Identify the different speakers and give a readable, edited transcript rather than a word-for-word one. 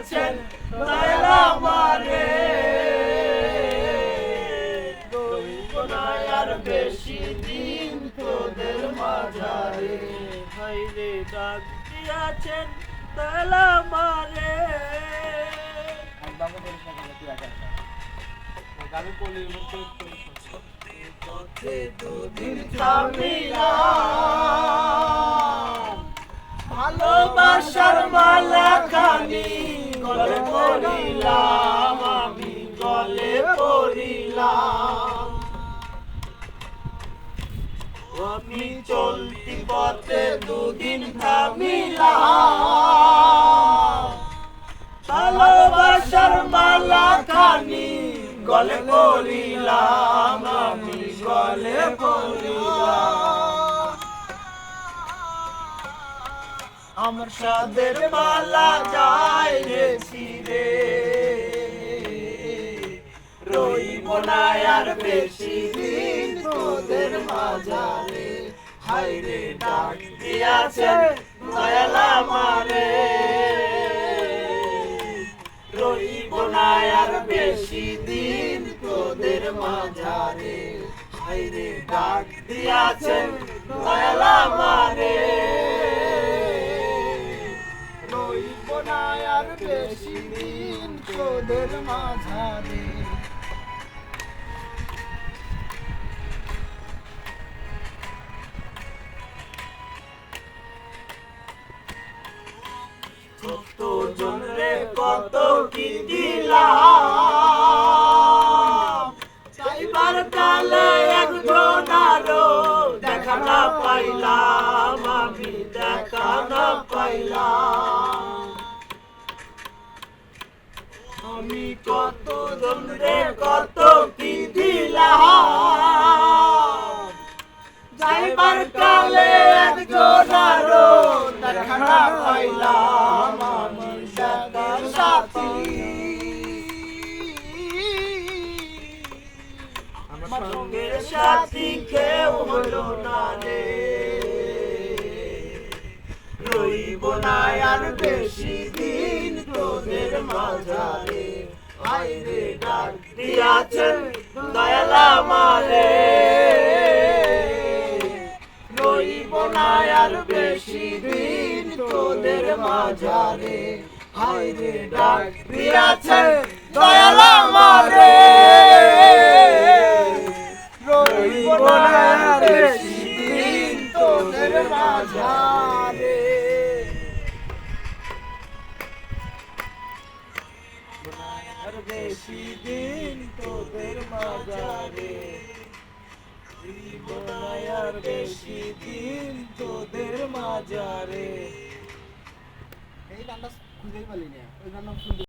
Speaker 1: দিয়াছেন দয়াল আমারে, রইব না আর বেশি দিন তোদের মাঝারে। হায়রে ডাক দিয়াছেন দয়াল আমারে। পথে দুদিন থামিলাম, ভালোবাসার মালা খানি গলে পড়িলাম, আমি গলে পড়িলাম। আমি চলতি পথে দুদিন থামিলাম, ভালোবাসার মালা খানি গলে পড়িলাম, আমি গলে পড়িলাম। আমার সাদের মালা যায় রে ছিঁড়ে, রইব না আর বেশি দিন তোদের মাঝারে। হায়রে ডাক দিয়াছেন দয়াল আমারে, রইব না আর বেশি দিন তোদের মাঝারে। হায়রে ডাক দিয়াছেন দয়াল আমারে, রইব না আর বেশি দিন তোদের মাঝারে। কত জনরে কত কি দিলাম, চাইবার কালে একজন আরো দেখা না পাইলাম, আমি দেখা না পাইলাম। আমি কত জনরে কত কি দিলাম, যাইবার কালে একজন আরো দেখা না পাইলাম, আমি সাথীর সাথী। আমার সঙ্গের সাথী কেউ হলো না রে, রইব না আর বেশি দিন তোদের মাঝারে। হায়রে ডাক দিয়াছেন দয়াল আমারে, রইব না আর বেশি দিন তোদের মাঝারে। হায়রে ডাক দিয়াছেন দয়াল আমারে, রইব না আর বেশি দিন তোদের মাঝারে। আর বেশি দিন তোদের মাঝারে, রইব না আর বেশি দিন তোদের মাঝারে। এই গানটা খুঁজেই পালি না, ওই গানটা